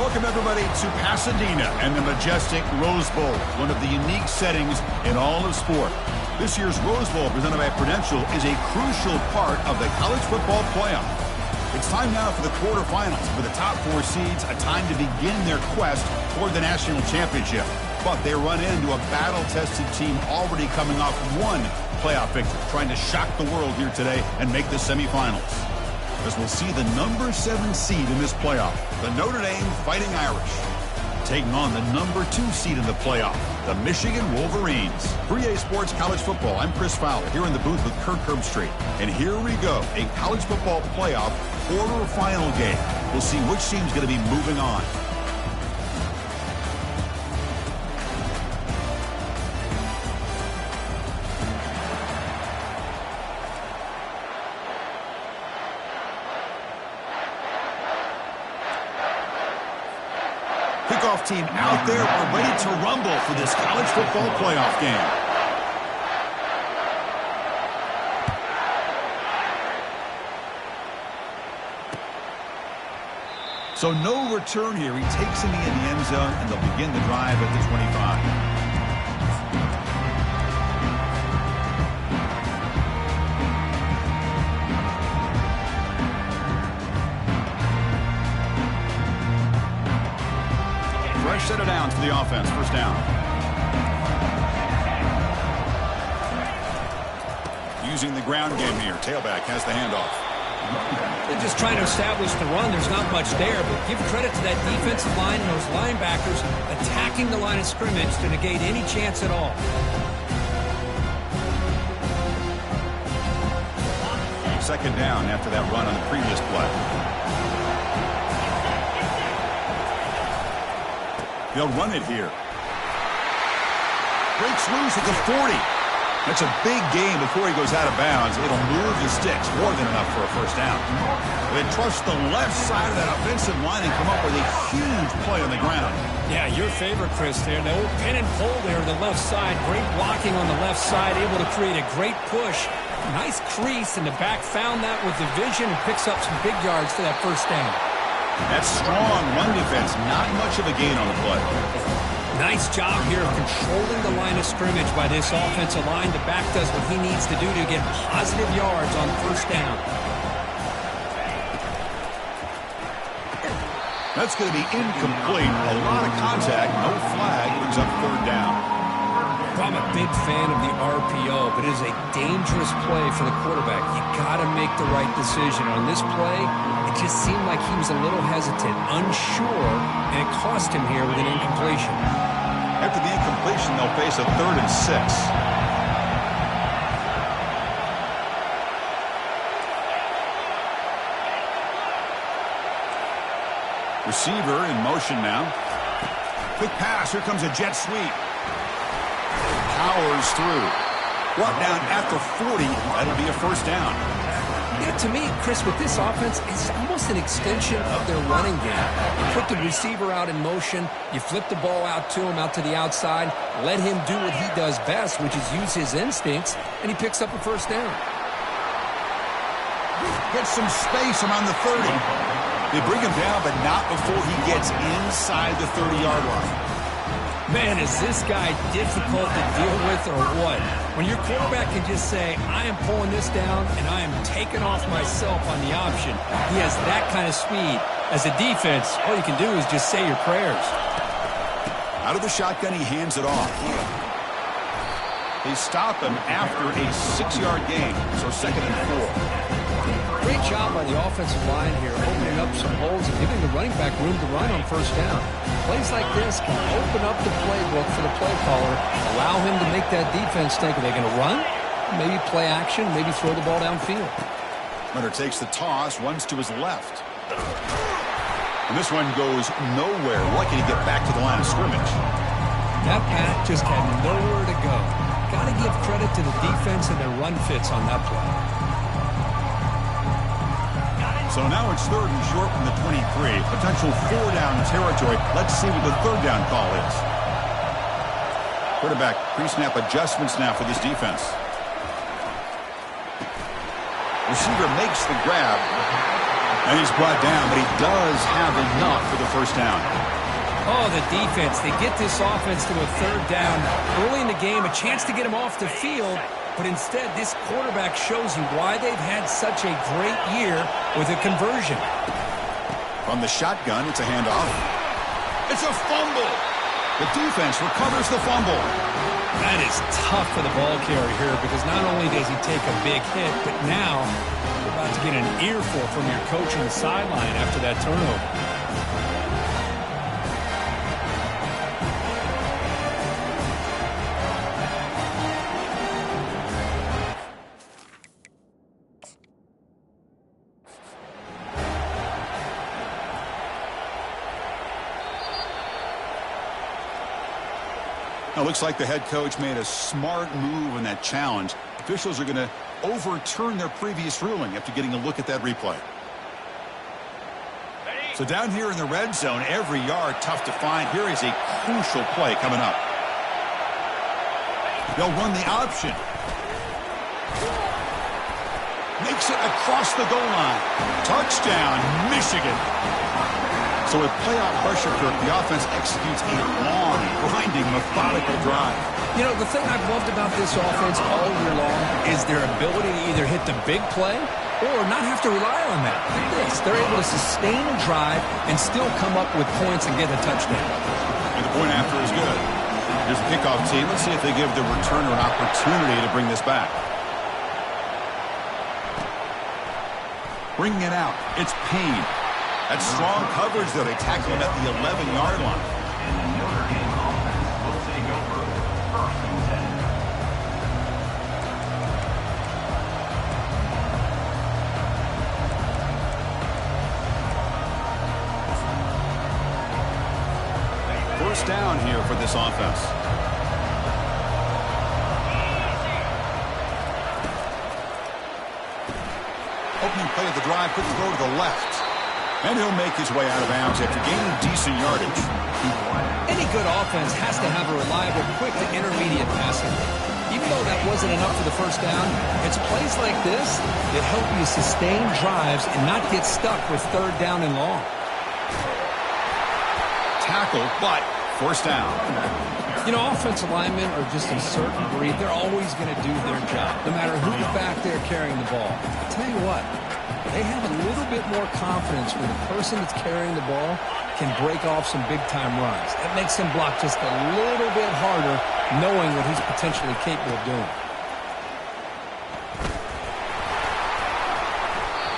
Welcome, everybody, to Pasadena and the majestic Rose Bowl, one of the unique settings in all of sport. This year's Rose Bowl, presented by Prudential, is a crucial part of the college football playoff. It's time now for the quarterfinals, for the top four seeds, a time to begin their quest toward the national championship. But they run into a battle-tested team already coming off one playoff victory, trying to shock the world here today and make the semifinals. As we'll see the number 7 seed in this playoff, the Notre Dame Fighting Irish, taking on the number 2 seed in the playoff, the Michigan Wolverines. For EA Sports College Football, I'm Chris Fowler, here in the booth with Kirk Herbstreit. And here we go, a college football playoff quarterfinal game. We'll see which team's going to be moving on. Kickoff team out there. We're ready to rumble for this college football playoff game. So no return here. He takes him in the end zone, and they'll begin the drive at the 25. Set it down for the offense. First down. Using the ground game here. Tailback has the handoff. They're just trying to establish the run. There's not much there, but give credit to that defensive line and those linebackers attacking the line of scrimmage to negate any chance at all. Second down after that run on the previous play. They'll run it here. Breaks loose at the 40. That's a big gain before he goes out of bounds. It'll move the sticks more than enough for a first down. They trust the left side of that offensive line and come up with a huge play on the ground. Yeah, your favorite, Chris, there. The old pin and pull there on the left side. Great blocking on the left side. Able to create a great push. Nice crease, and the back found that with the vision and picks up some big yards for that first down. That strong run defense, not much of a gain on the play. Nice job here of controlling the line of scrimmage by this offensive line. The back does what he needs to do to get positive yards on first down. That's going to be incomplete. A lot of contact, no flag, brings up third down. I'm a big fan of the RPO, but it is a dangerous play for the quarterback. You got to make the right decision. On this play, it just seemed like he was a little hesitant, unsure, and it cost him here with an incompletion. After the incompletion, they'll face a 3rd and 6. Receiver in motion now. Quick pass. Here comes a jet sweep. Powers through. Brought down at the 40. That'll be a first down. Yeah, to me, Chris, with this offense, it's almost an extension of their running game. You put the receiver out in motion, you flip the ball out to him, out to the outside, let him do what he does best, which is use his instincts, and he picks up a first down. Gets some space around the 30. They bring him down, but not before he gets inside the 30-yard line. Man, is this guy difficult to deal with or what? When your quarterback can just say, I am pulling this down and I am taking off myself on the option. He has that kind of speed. As a defense, all you can do is just say your prayers. Out of the shotgun, he hands it off. They stop him after a 6-yard gain, so 2nd and 4. Great job by the offensive line here, opening up some holes and giving the running back room to run on first down. Plays like this can open up the playbook for the play caller, allow him to make that defense think, are they going to run? Maybe play action, maybe throw the ball downfield. Runner takes the toss, runs to his left. And this one goes nowhere. Lucky to get back to the line of scrimmage. That pass just had nowhere to go. Got to give credit to the defense and their run fits on that play. So now it's 3rd and short from the 23. Potential 4-down territory. Let's see what the 3rd down call is. Quarterback pre-snap adjustments now for this defense. Receiver makes the grab. And he's brought down, but he does have enough for the first down. Oh, the defense. They get this offense to a third down early in the game, a chance to get him off the field. But instead, this quarterback shows you why they've had such a great year with a conversion. From the shotgun, it's a handoff. It's a fumble. The defense recovers the fumble. That is tough for the ball carrier here because not only does he take a big hit, but now you're about to get an earful from your coach on the sideline after that turnover. Now, looks like the head coach made a smart move in that challenge. Officials are going to overturn their previous ruling after getting a look at that replay. So down here in the red zone, every yard tough to find. Here is a crucial play coming up. They'll run the option. Makes it across the goal line. Touchdown, Michigan. So with playoff pressure, Kirk, the offense executes a long, grinding, methodical drive. You know, the thing I've loved about this offense all year long is their ability to either hit the big play or not have to rely on that. Like this, they're able to sustain a drive and still come up with points and get a touchdown. And the point after is good. Here's the kickoff team. Let's see if they give the returner an opportunity to bring this back. Bringing it out. It's Payne. That's strong coverage, though. They tackle him at the 11-yard line. Will take over 1st and 10. First down here for this offense. Opening play of the drive, quick throw to the left. And he'll make his way out of bounds after gaining decent yardage. Any good offense has to have a reliable, quick to intermediate passing. Even though that wasn't enough for the first down, it's plays like this that help you sustain drives and not get stuck with third down and long. Tackle, but first down. You know, offensive linemen are just a certain breed. They're always going to do their job, no matter who's back there carrying the ball. I'll tell you what. They have a little bit more confidence when the person that's carrying the ball can break off some big-time runs. That makes him block just a little bit harder, knowing what he's potentially capable of doing.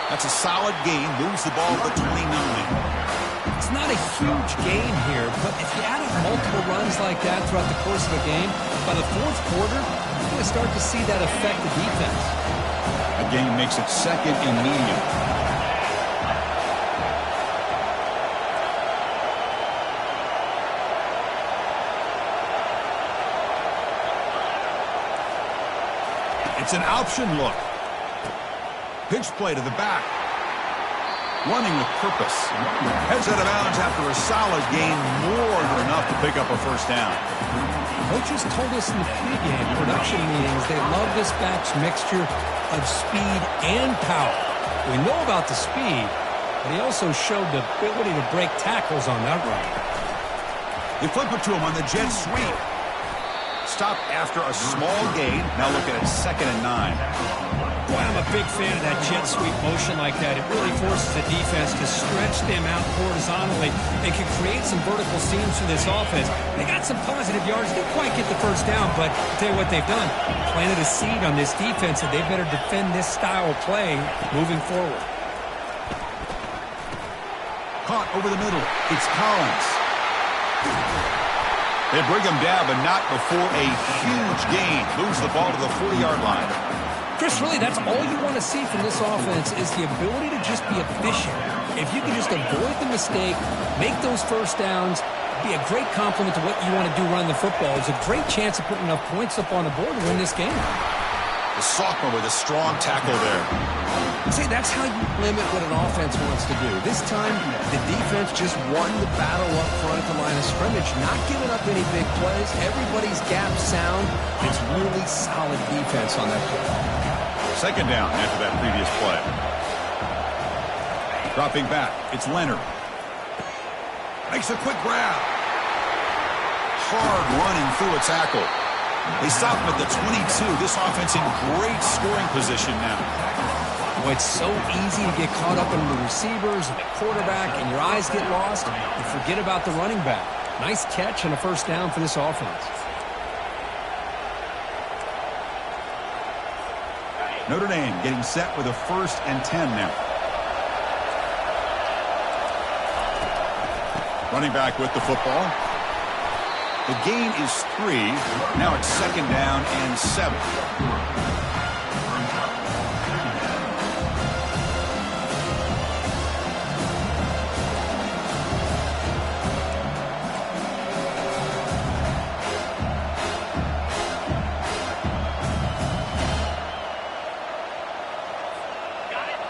That's a solid gain. Moves the ball to the 29. It's not a huge gain here, but if you add up multiple runs like that throughout the course of a game, by the fourth quarter, you're going to start to see that affect the defense. A gain makes it second and medium. It's an option look. Pitch play to the back. Running with purpose. Heads out of bounds after a solid gain, more than enough to pick up a first down. Coaches told us in the pregame production meetings they love this back's mixture of speed and power. We know about the speed, but he also showed the ability to break tackles on that run. They flip it to him on the jet sweep. Stop after a small gain. Now looking at 2nd and 9. Boy, I'm a big fan of that jet sweep motion like that. It really forces the defense to stretch them out horizontally. They can create some vertical seams for this offense. They got some positive yards. Didn't quite get the first down, but I'll tell you what they've done. Planted a seed on this defense, and they better defend this style of play moving forward. Caught over the middle. It's Collins. They bring him down, but not before a huge gain. Moves the ball to the 40-yard line. Chris, really, that's all you want to see from this offense is the ability to just be efficient. If you can just avoid the mistake, make those first downs, be a great compliment to what you want to do running the football. It's a great chance of putting enough points up on the board to win this game. The sophomore with a strong tackle there. See, that's how you limit what an offense wants to do. This time, the defense just won the battle up front at the line of scrimmage, not giving up any big plays. Everybody's gap sound. It's really solid defense on that play. 2nd down after that previous play. Dropping back, it's Leonard. Makes a quick grab. Hard running through a tackle. They stop him at the 22. This offense in great scoring position now. Boy, it's so easy to get caught up in the receivers and the quarterback, and your eyes get lost. You forget about the running back. Nice catch and a first down for this offense. Notre Dame getting set with a 1st and 10 now. Running back with the football. The gain is 3. Now it's 2nd down and 7.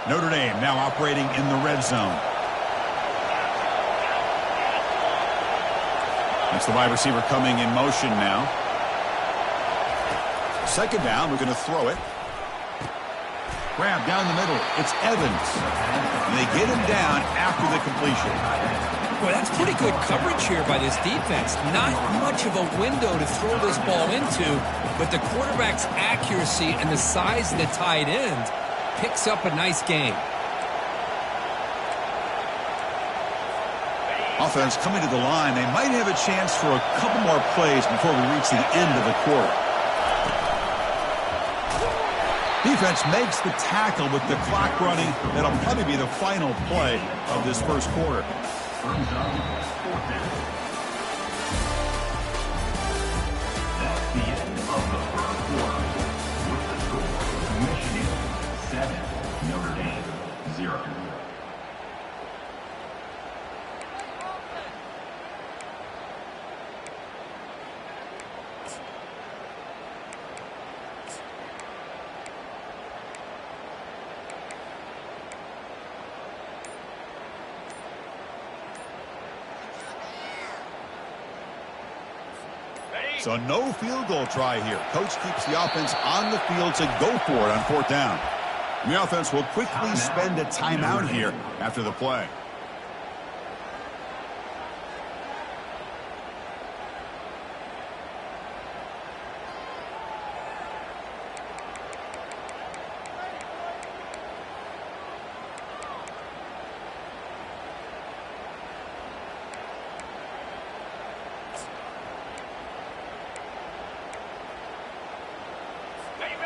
Notre Dame now operating in the red zone. It's the wide receiver coming in motion now. 2nd down, we're going to throw it. Grab down the middle. It's Evans. And they get him down after the completion. Boy, that's pretty good coverage here by this defense. Not much of a window to throw this ball into, but the quarterback's accuracy and the size of the tight end picks up a nice gain. Offense coming to the line. They might have a chance for a couple more plays before we reach the end of the quarter. Defense makes the tackle with the clock running. That'll probably be the final play of this first quarter. That's the end of the first quarter. With the score, Michigan 7, Notre Dame 0. So no field goal try here. Coach keeps the offense on the field to go for it on 4th down. And the offense will quickly spend a timeout here after the play.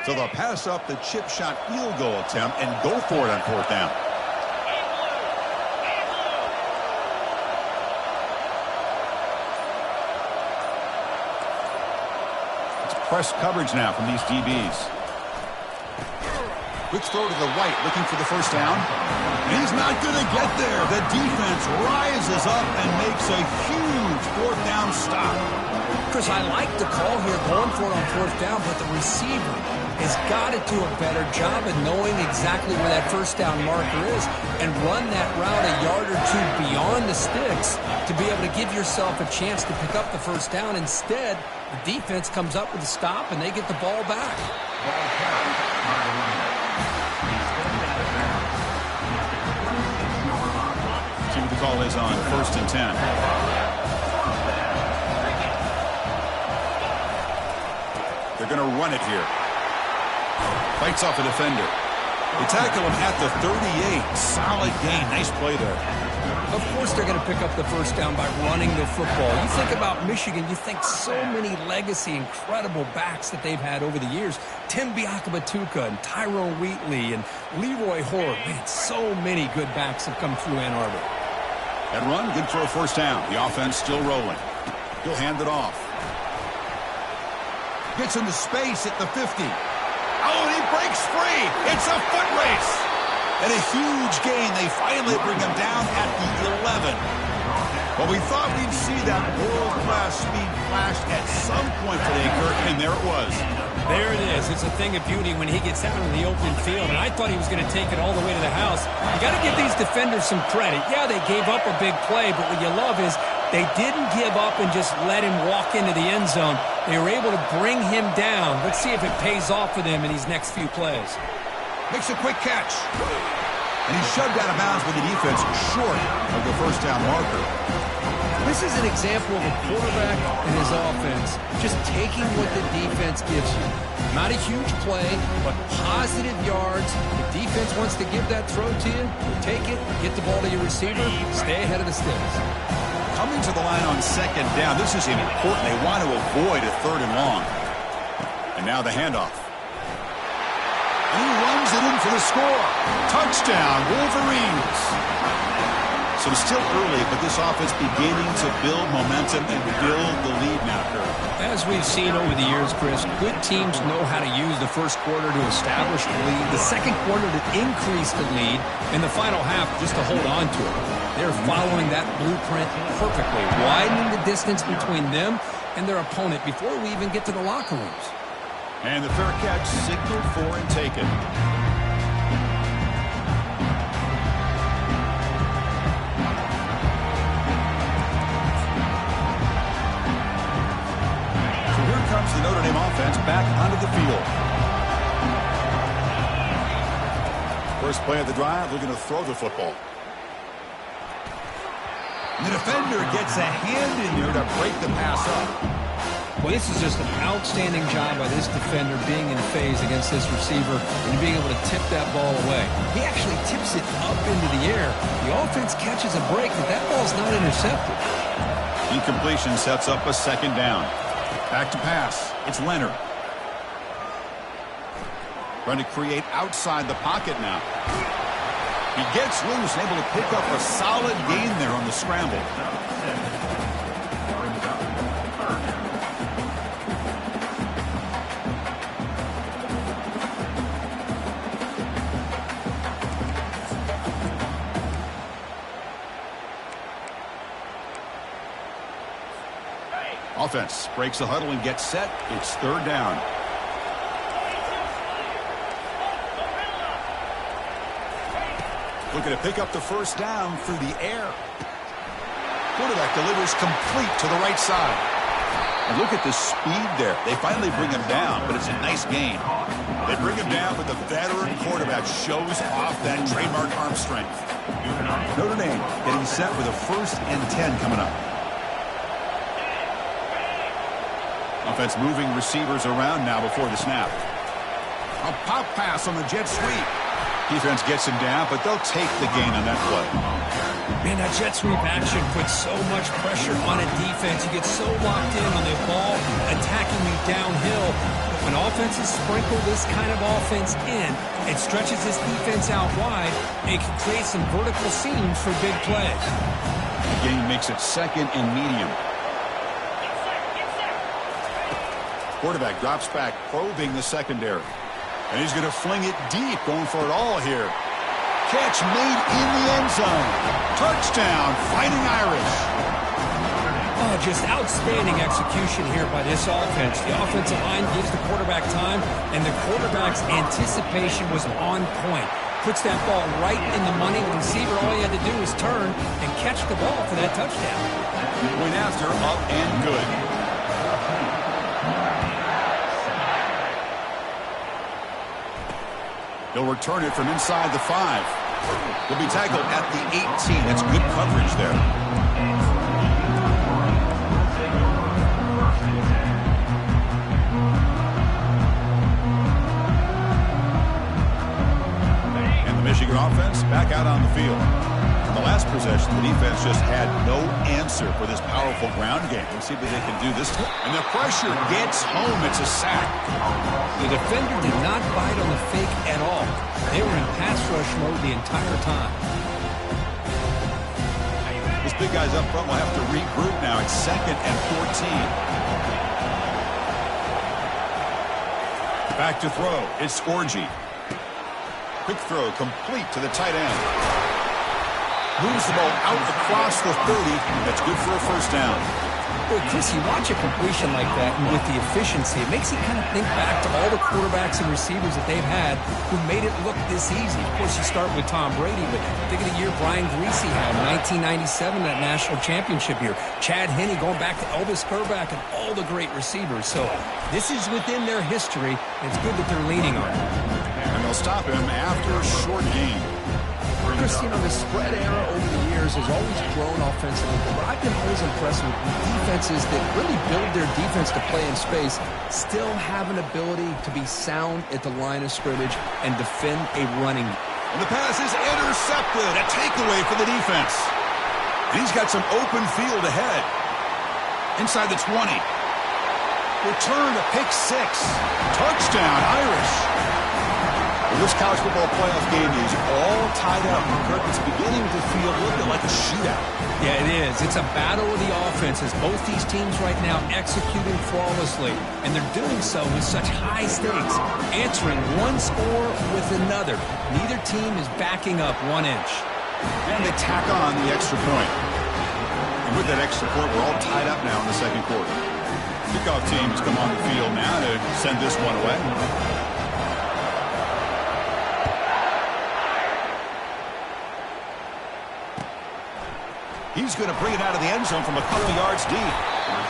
So they'll pass up the chip shot field goal attempt and go for it on 4th down. It's press coverage now from these DBs. Quick throw to the right, looking for the first down. And he's not going to get there. The defense rises up and makes a huge 4th down stop. Chris, I like the call here, going for it on 4th down, but the receiver has got to do a better job of knowing exactly where that first down marker is and run that route a yard or 2 beyond the sticks to be able to give yourself a chance to pick up the first down. Instead, the defense comes up with a stop and they get the ball back. See what the call is on 1st and 10. They're going to run it here. Fights off a defender. They tackle him at the 38. Solid gain. Nice play there. Of course they're going to pick up the first down by running the football. You think about Michigan, you think so many legacy, incredible backs that they've had over the years. Tim Biakabatuka and Tyrone Wheatley and Leroy Hoare. Man, so many good backs have come through Ann Arbor. That run, good for a first down. The offense still rolling. He'll hand it off. Gets into space at the 50. Oh, and he breaks free. It's a foot race. And a huge gain. They finally bring him down at the 11. Well, we thought we'd see that world-class speed flash at some point today, Kurt, and there it was. There it is. It's a thing of beauty when he gets out in the open field, and I thought he was going to take it all the way to the house. You got to give these defenders some credit. Yeah, they gave up a big play, but what you love is they didn't give up and just let him walk into the end zone. They were able to bring him down. Let's see if it pays off for them in these next few plays. Makes a quick catch. And he's shoved out of bounds with the defense short of the first down marker. This is an example of a quarterback and his offense just taking what the defense gives you. Not a huge play, but positive yards. The defense wants to give that throw to you. You take it, get the ball to your receiver, stay ahead of the sticks. Coming to the line on second down, this is important. They want to avoid a third and long. And now the handoff. And he runs it in for the score. Touchdown, Wolverines. So it's still early, but this offense beginning to build momentum and build the lead now, Kurt. As we've seen over the years, Chris, good teams know how to use the first quarter to establish the lead, the second quarter to increase the lead, and the final half just to hold on to it. They're following that blueprint perfectly, widening the distance between them and their opponent before we even get to the locker rooms. And the fair catch signaled for and taken. So here comes the Notre Dame offense back onto the field. First play of the drive, looking to throw the football. And the defender gets a hand in there to break the pass up. Well, this is just an outstanding job by this defender being in phase against this receiver and being able to tip that ball away. He actually tips it up into the air. The offense catches a break, but that ball's not intercepted. Incompletion sets up a second down. Back to pass. It's Leonard. Trying to create outside the pocket now. He gets loose, able to pick up a solid gain there on the scramble. Offense breaks the huddle and gets set. It's third down. Looking to pick up the first down through the air. Quarterback delivers complete to the right side. And look at the speed there. They finally bring him down, but it's a nice gain. They bring him down, but the veteran quarterback shows off that trademark arm strength. Notre Dame getting set with a 1st and 10 coming up. Offense moving receivers around now before the snap. A pop pass on the jet sweep. Defense gets him down, but they'll take the gain on that play. Man, that jet sweep action puts so much pressure on a defense. You get so locked in on the ball, attacking you downhill. But when offenses sprinkle this kind of offense in, it stretches this defense out wide, and it can create some vertical seams for big plays. The game makes it 2nd and medium. Quarterback drops back, probing the secondary. And he's going to fling it deep, going for it all here. Catch made in the end zone. Touchdown, Fighting Irish. Oh, just outstanding execution here by this offense. The offensive line gives the quarterback time, and the quarterback's anticipation was on point. Puts that ball right in the money. The receiver, all he had to do was turn and catch the ball for that touchdown. Went after, up and good. He'll return it from inside the 5. He'll be tackled at the 18. That's good coverage there. And the Michigan offense back out on the field. In the last possession, the defense just had no answer for this powerful ground game. Let's see what they can do this time. And the pressure gets home. It's a sack. The defender did not bite on the fake at all. They were in pass rush mode the entire time. This big guy's up front will have to regroup now. It's 2nd and 14. Back to throw. It's Orgy. Quick throw complete to the tight end. Moves the ball out across the 30. That's good for a first down. Well, Chris, you watch a completion like that, and with the efficiency, it makes you kind of think back to all the quarterbacks and receivers that they've had who made it look this easy. Of course, you start with Tom Brady, but think of the year Brian Greasy had in 1997, that national championship year. Chad Henne going back to Elvis Grbac and all the great receivers. So this is within their history, and it's good that they're leaning on it. And they'll stop him after a short game. Chris, you know, the spread era over the years has always grown offensively, but what I've been always impressed with defenses that really build their defense to play in space still have an ability to be sound at the line of scrimmage and defend a running. And the pass is intercepted. A takeaway for the defense. And he's got some open field ahead. Inside the 20. Return to pick 6. Touchdown, Irish. Well, this college football playoff game is all tied up. Kirk, it's beginning to feel a little bit like a shootout. Yeah, it is. It's a battle of the offenses. Both these teams right now executing flawlessly, and they're doing so with such high stakes, answering one score with another. Neither team is backing up 1 inch. And they tack on the extra point. And with that extra point, we're all tied up now in the second quarter. Kickoff teams come on the field now to send this one away. He's going to bring it out of the end zone from a couple yards deep.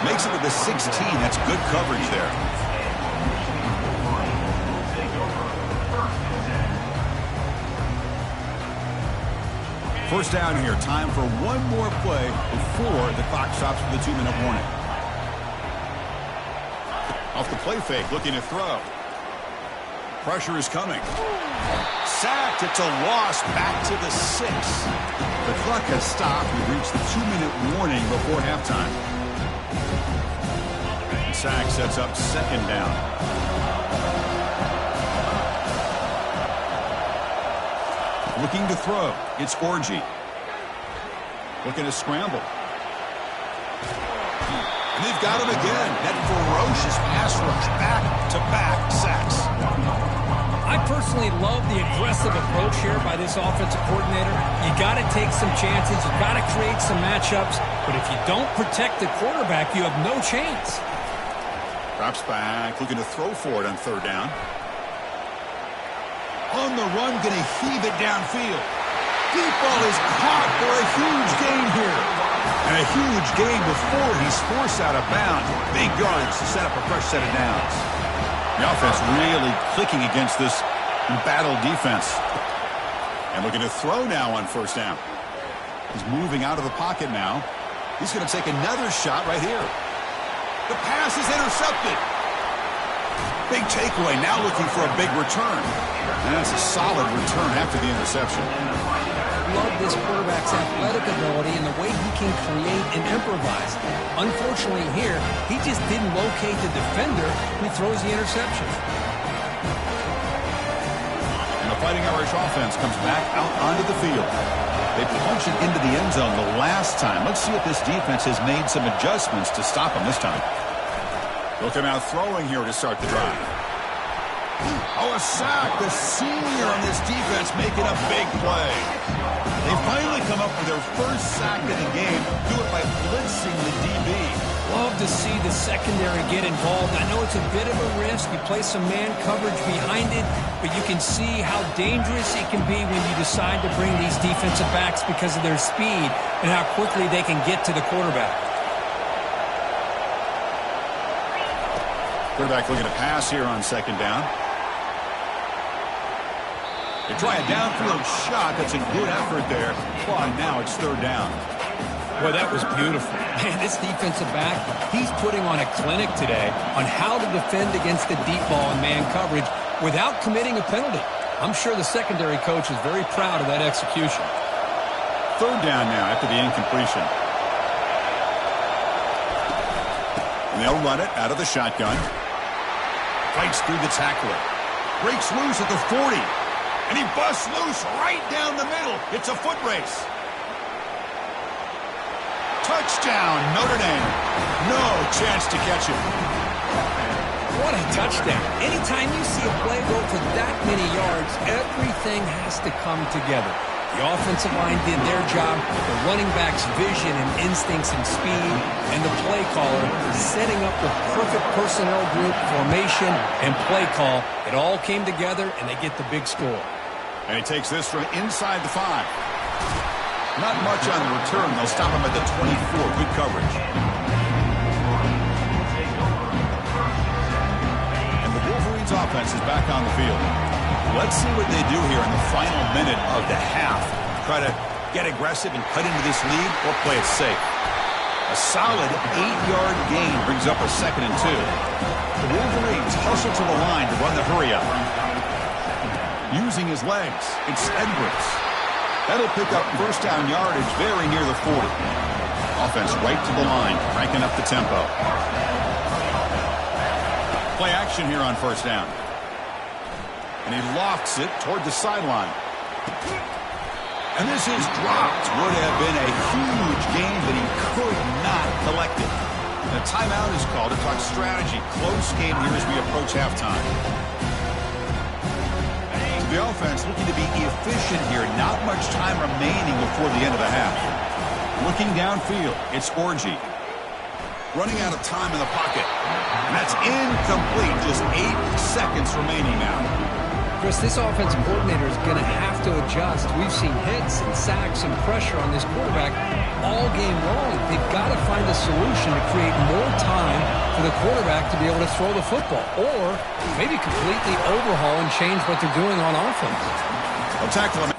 Makes it to the 16. That's good coverage there. First down here. Time for one more play before the clock stops for the 2-minute warning. Off the play fake, looking to throw. Pressure is coming. Sacked. It's a loss. Back to the 6. The clock has stopped. We've reached the 2-minute warning before halftime. Sack sets up second down. Looking to throw. It's Orgy. Looking to scramble. And they've got him again. That ferocious pass rush. Back-to-back sacks. I personally love the aggressive approach here by this offensive coordinator. You got to take some chances. You got to create some matchups. But if you don't protect the quarterback, you have no chance. Drops back, looking to throw for it on third down. On the run, going to heave it downfield. Deep ball is caught for a huge gain here. And a huge gain before he's forced out of bounds. Big yards to set up a fresh set of downs. The offense really clicking against this embattled defense. And looking to throw now on first down. He's moving out of the pocket now. He's going to take another shot right here. The pass is intercepted. Big takeaway, now looking for a big return. And that's a solid return after the interception. Love this quarterback's athletic ability and the way he can create and improvise. Unfortunately here, he just didn't locate the defender when he throws the interception. And the Fighting Irish offense comes back out onto the field. They punch it into the end zone the last time. Let's see if this defense has made some adjustments to stop them this time. They'll come out throwing here to start the drive. Oh, a sack. The senior on this defense making a big play. They finally come up with their first sack of the game. Do it by blitzing the DB. Love to see the secondary get involved. I know it's a bit of a risk. You play some man coverage behind it, but you can see how dangerous it can be when you decide to bring these defensive backs because of their speed and how quickly they can get to the quarterback. Quarterback looking to pass here on second down. They try a downfield shot. That's a good effort there. But now it's third down. Boy, that was beautiful. Man, this defensive back, he's putting on a clinic today on how to defend against the deep ball and man coverage without committing a penalty. I'm sure the secondary coach is very proud of that execution. Third down now after the incompletion. And they'll run it out of the shotgun. Fights through the tackler. Breaks loose at the 40. And he busts loose right down the middle. It's a foot race. Touchdown, Notre Dame. No chance to catch it. What a touchdown. Anytime you see a play go for that many yards, everything has to come together. The offensive line did their job, the running back's vision and instincts and speed, and the play caller setting up the perfect personnel group, formation, and play call. It all came together, and they get the big score. And he takes this from inside the 5. Not much on the return. They'll stop him at the 24. Good coverage. And the Wolverines offense is back on the field. Let's see what they do here in the final minute of the half. try to get aggressive and cut into this lead or play it safe. A solid 8-yard gain brings up a 2nd and 2. The Wolverines hustle to the line to run the hurry-up. Using his legs, it's Edwards. That'll pick up first down yardage very near the 40. Offense right to the line, cranking up the tempo. Play action here on first down. And he lofts it toward the sideline. And this is dropped. Would have been a huge gain, but he could not collect it. The timeout is called to talk strategy. Close game here as we approach halftime. The offense looking to be efficient here. Not much time remaining before the end of the half. Looking downfield, it's Orji. Running out of time in the pocket. And that's incomplete. Just 8 seconds remaining now. Chris, this offensive coordinator is going to have to adjust. We've seen hits and sacks and pressure on this quarterback all game long. They've got to find a solution to create more time for the quarterback to be able to throw the football, or maybe completely overhaul and change what they're doing on offense. I'll tackle him.